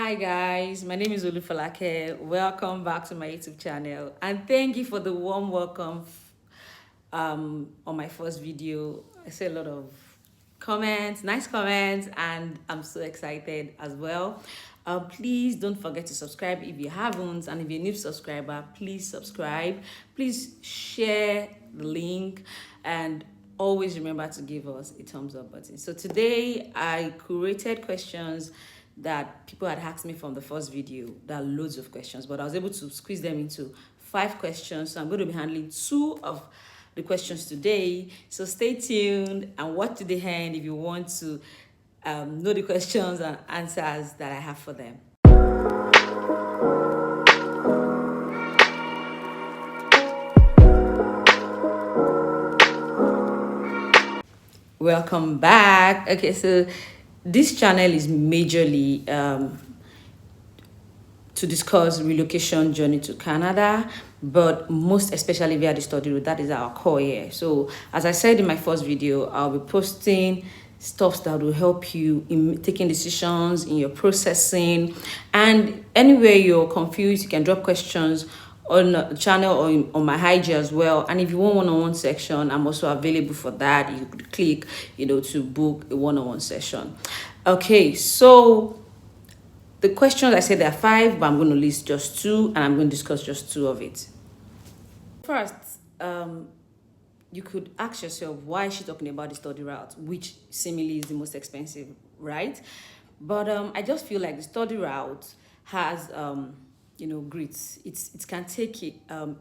Hi guys, my name is Olufalake. Welcome back to my YouTube channel, and thank you for the warm welcome on my first video. I see a lot of comments, nice comments, and I'm so excited as well. Please don't forget to subscribe if you haven't, and if you're a new subscriber, please subscribe. Please share the link and always remember to give us a thumbs up button. So today I curated questions that people had asked me from the first video. There are loads of questions, but I was able to squeeze them into 5 questions. So I'm going to be handling 2 of the questions today. So stay tuned and watch to the end if you want to know the questions and answers that I have for them. Welcome back. Okay, so this channel is majorly to discuss relocation journey to Canada, but most especially via the study route. That is our core here. So as I said in my first video, I'll be posting stuff that will help you in taking decisions, in your processing, and anywhere you're confused, you can drop questions on the channel or on my IG as well. And if you want one-on-one section, I'm also available for that. You could click, to book a one-on-one session. Okay, so the questions, I said there are 5, but I'm going to list just 2, and I'm going to discuss just 2 of it. First, you could ask yourself, why is she talking about the study route, which seemingly is the most expensive, right? But I just feel like the study route has grits. It can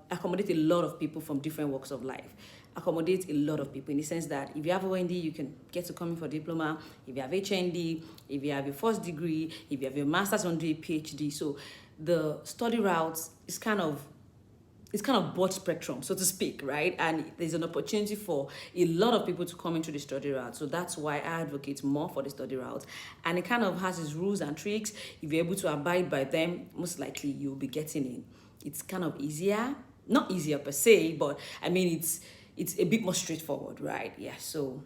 accommodate a lot of people from different walks of life. Accommodate a lot of people in the sense that if you have OND, you can get to come in for diploma. If you have HND, if you have your first degree, if you have your master's, and do a PhD. So the study route is kind of broad spectrum, so to speak, right? And there's an opportunity for a lot of people to come into the study route. So that's why I advocate more for the study route. And it kind of has its rules and tricks. If you're able to abide by them, most likely you'll be getting in. It's kind of easier, not easier per se, but I mean, it's a bit more straightforward, right? Yeah, so,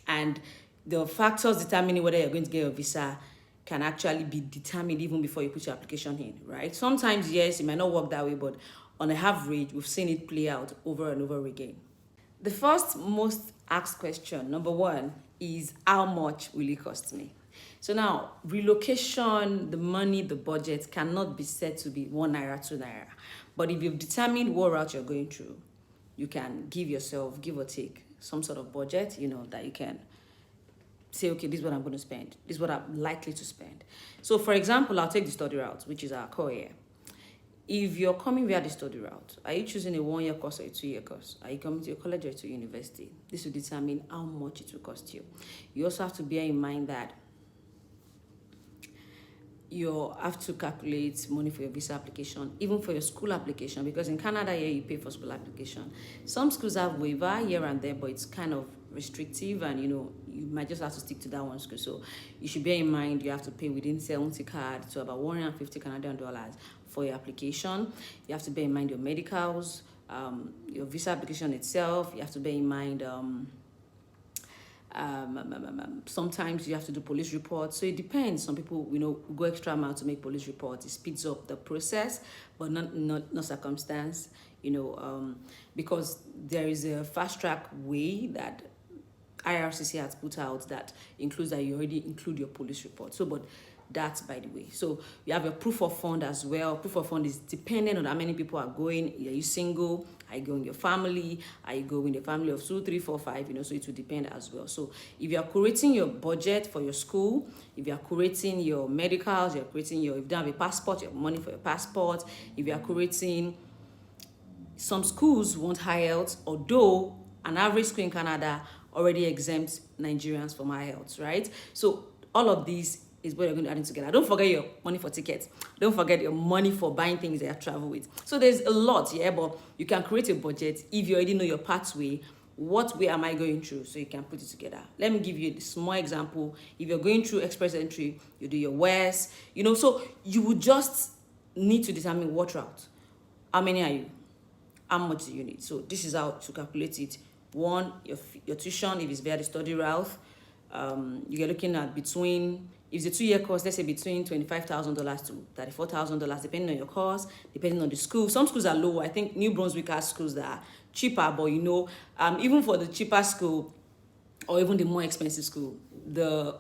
and the factors determining whether you're going to get a visa can actually be determined even before you put your application in, right? Sometimes, yes, it might not work that way, but on average, we've seen it play out over and over again. The first most asked question, number 1, is how much will it cost me? So now, relocation, the money, the budget cannot be said to be 1 naira, 2 naira. But if you've determined what route you're going through, you can give yourself, give or take, some sort of budget, that you can say, okay, this is what I'm going to spend. This is what I'm likely to spend. So, for example, I'll take the study route, which is our core here. If you're coming via the study route, are you choosing a 1-year course or a 2-year course? Are you coming to a college or to a university? This will determine how much it will cost you. You also have to bear in mind that you have to calculate money for your visa application, even for your school application, because in Canada here you pay for school application. Some schools have waiver here and there, but it's kind of restrictive, and you might just have to stick to that one school. So you should bear in mind you have to pay within 70 CAD to about 150 Canadian dollars for your application. You have to bear in mind your medicals, your visa application itself. You have to bear in mind sometimes you have to do police reports. So it depends. Some people, go extra mile to make police reports. It speeds up the process, but not circumstance, because there is a fast track way that IRCC has put out that includes that you already include your police report. So, but that's by the way. So you have your proof of fund as well. Proof of fund is dependent on how many people are going. Are you single? Are you going with your family? Are you going with a family of 2, 3, 4, 5? So it will depend as well. So if you are creating your budget for your school, if you are creating your medicals, you're creating if you don't have a passport, you have money for your passport. If you are creating, some schools want IELTS, although an average school in Canada already exempts Nigerians from IELTS, right? So all of these is what you're going to add in together. Don't forget your money for tickets. Don't forget your money for buying things that you have travel with. So there's a lot, yeah, but you can create a budget if you already know your pathway. What way am I going through? So you can put it together. Let me give you a small example. If you're going through express entry, you do your WES, so you would just need to determine what route. How many are you? How much do you need? So this is how to calculate it. 1, your tuition, if it's via the study route, you're looking at between If it's a 2-year course, let's say between $25,000 to $34,000, depending on your course, depending on the school. Some schools are lower. I think New Brunswick has schools that are cheaper, but even for the cheaper school or even the more expensive school, the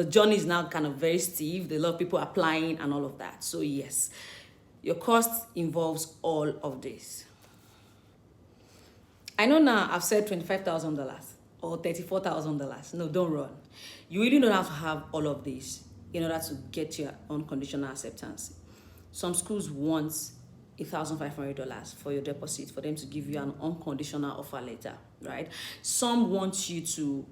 journey is now kind of very steep. There are a lot of people applying and all of that. So yes, your cost involves all of this. I know now I've said $25,000 or $34,000. No, don't run. You really don't have to have all of this in order to get your unconditional acceptance. Some schools want $1,500 for your deposit for them to give you an unconditional offer letter, right? Some want you to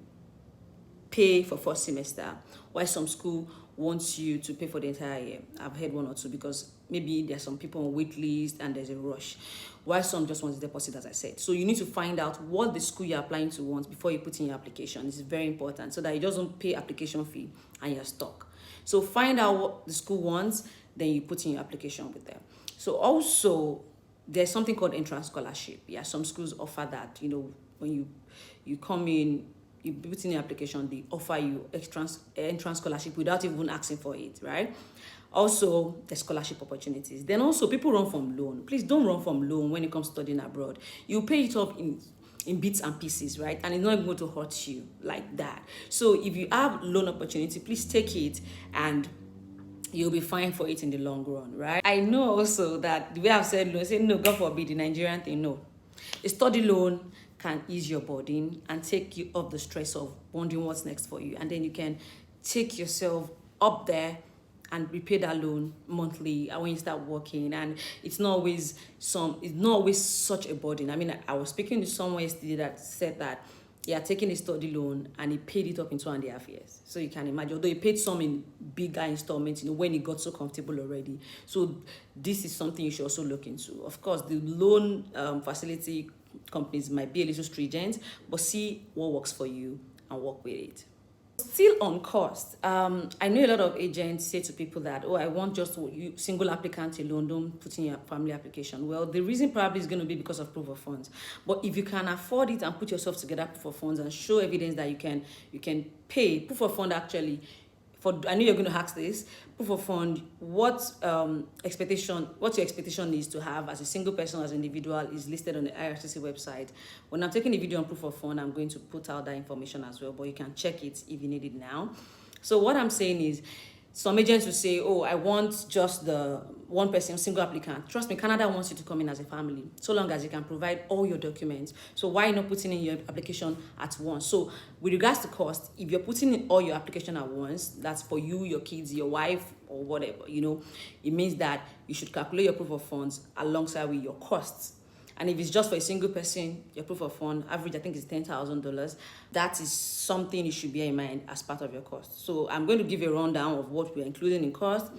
pay for first semester, while some school wants you to pay for the entire year. I've heard one or two because maybe there's some people on wait list and there's a rush, while some just want the deposit, as I said. So you need to find out what the school you're applying to wants before you put in your application. This is very important so that you just don't pay application fee and you're stuck. So find out what the school wants, then you put in your application with them. So also, there's something called entrance scholarship. Yeah, some schools offer that. When you come in, you put in your application, they offer you entrance scholarship without even asking for it, right? Also, the scholarship opportunities. Then also, people run from loan. Please don't run from loan when it comes to studying abroad. You pay it up in bits and pieces, right? And it's not going to hurt you like that. So if you have loan opportunity, please take it and you'll be fine for it in the long run, right? I know also that the way I've said loan, say no, God forbid, the Nigerian thing, no. A study loan can ease your burden and take you off the stress of wondering what's next for you. And then you can take yourself up there and repay that loan monthly when you start working. And it's not always such a burden. I mean, I was speaking to someone yesterday that said that he had taken a study loan and he paid it up in 2.5 years. So you can imagine, although he paid some in bigger installments, when he got so comfortable already. So this is something you should also look into. Of course, the loan facility companies might be a little stringent, but see what works for you and work with it. Still on cost, I know a lot of agents say to people that, I want just you single applicant alone, don't put in your family application. Well, the reason probably is going to be because of proof of funds. But if you can afford it and put yourself together proof of funds and show evidence that you can pay proof of fund actually. I know you're going to ask this, proof of fund, what your expectation is to have as a single person, as an individual, is listed on the IRCC website. When I'm taking a video on proof of fund, I'm going to put out that information as well, but you can check it if you need it now. So what I'm saying is, some agents will say, I want just the one person, single applicant. Trust me, Canada wants you to come in as a family, so long as you can provide all your documents. So why not putting in your application at once? So with regards to cost, if you're putting in all your application at once, that's for you, your kids, your wife, or whatever, it means that you should calculate your proof of funds alongside with your costs. And if it's just for a single person, your proof of fund average, I think, is $10,000. That is something you should bear in mind as part of your cost. So I'm going to give a rundown of what we're including in cost.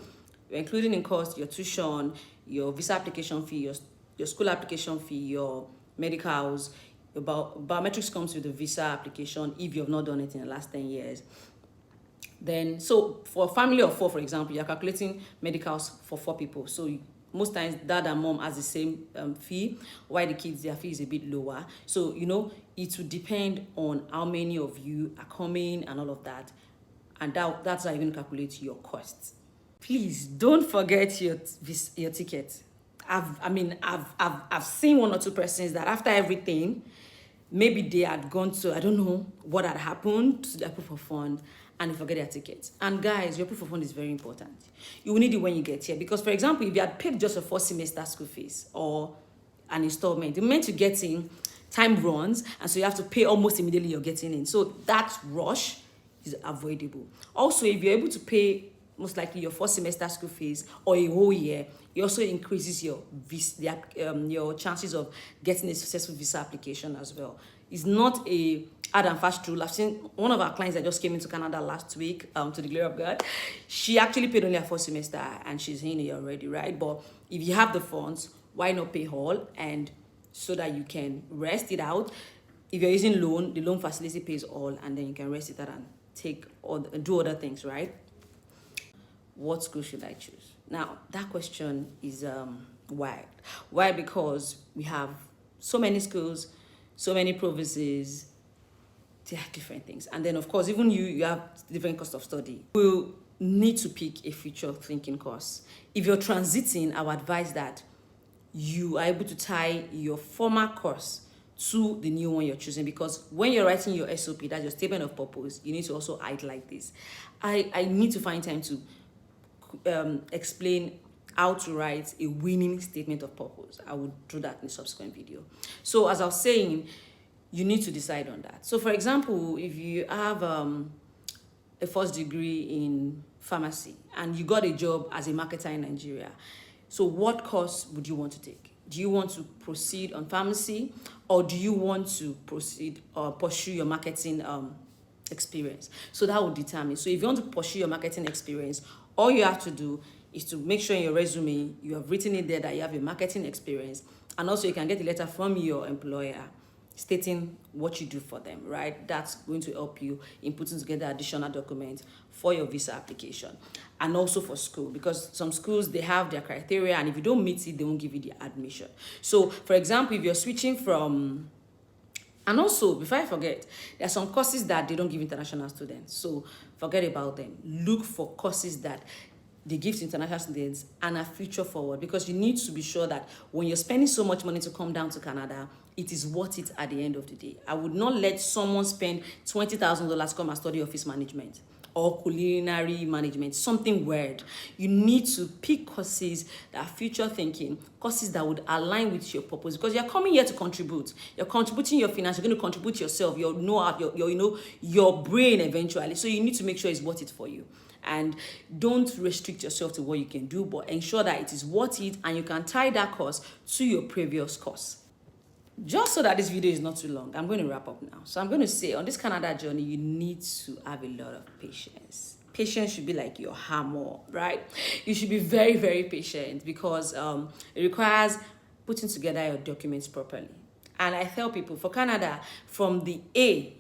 We're including in cost your tuition, your visa application fee, your school application fee, your medicals. Your biometrics comes with the visa application if you have not done it in the last 10 years. Then, so for a family of 4, for example, you're calculating medicals for 4 people. So most times dad and mom has the same fee, while the kids, their fee is a bit lower. So it will depend on how many of you are coming and all of that, and that's how you're going to calculate your costs. Please don't forget your ticket. I've seen 1 or 2 persons that after everything, maybe they had gone to, I don't know what had happened to their proof of fund, and they forget their tickets. And guys, your proof of fund is very important. You will need it when you get here. Because, for example, if you had paid just a 4 semester school fees or an installment, the moment you get in, time runs, and so you have to pay almost immediately you're getting in. So that rush is avoidable. Also, if you're able to pay most likely your 4 semester school fees or a whole year, it also increases your chances of getting a successful visa application as well. It's not a hard and fast rule. I've seen one of our clients that just came into Canada last week, to the glory of God. She actually paid only a 4 semester and she's in here already, right? But if you have the funds, why not pay all, and so that you can rest it out. If you're using loan, the loan facility pays all, and then you can rest it out and do other things, right? What school should I choose? Now, that question is why? Why? Because we have so many schools, so many provinces, There are different things. And then, of course, even you have different cost of study. We'll need to pick a future thinking course. If you're transiting, I would advise that you are able to tie your former course to the new one you're choosing, because when you're writing your SOP, that's your statement of purpose, you need to also highlight this. I need to find time to explain how to write a winning statement of purpose. I will do that in a subsequent video. So as I was saying, you need to decide on that. So for example, if you have a first degree in pharmacy and you got a job as a marketer in Nigeria, so what course would you want to take? Do you want to proceed on pharmacy, or do you want to proceed or pursue your marketing experience? So that will determine. So if you want to pursue your marketing experience, all you have to do is to make sure in your resume you have written it there that you have a marketing experience, and also you can get a letter from your employer stating what you do for them, right? That's going to help you in putting together additional documents for your visa application, and also for school, because some schools, they have their criteria, and if you don't meet it, they won't give you the admission. So for example, if you're switching from, and also before I forget, there are some courses that they don't give international students, so forget about them. Look for courses that they give to international students and are future forward, because you need to be sure that when you're spending so much money to come down to Canada, it is worth it at the end of the day. I would not let someone spend $20,000 come and study office management or culinary management, something weird. You need to pick courses that are future thinking, courses that would align with your purpose, because you're coming here to contribute. You're contributing your finance, you're going to contribute yourself, your know-how, your brain eventually. So you need to make sure it's worth it for you. And don't restrict yourself to what you can do, but ensure that it is worth it and you can tie that course to your previous course. Just so that this video is not too long, I'm going to wrap up now. So I'm going to say, on this Canada journey, you need to have a lot of patience. Patience should be like your hammer, right? You should be very, very patient, because it requires putting together your documents properly. And I tell people, for Canada, from the A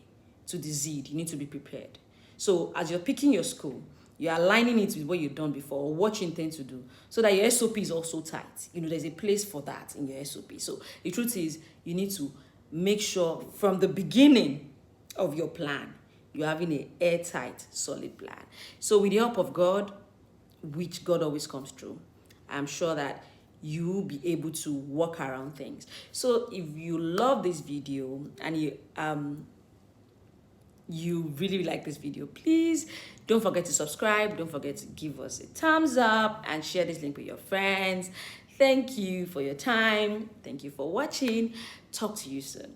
to the Z, you need to be prepared. So as you're picking your school, you're aligning it with what you've done before or what you intend to do, so that your SOP is also tight. There's a place for that in your SOP. So the truth is, you need to make sure from the beginning of your plan, you're having an airtight, solid plan. So with the help of God, which God always comes through, I'm sure that you will be able to work around things. So if you love this video and you really like this video, please don't forget to subscribe, don't forget to give us a thumbs up, and share this link with your friends. Thank you for your time. Thank you for watching. Talk to you soon.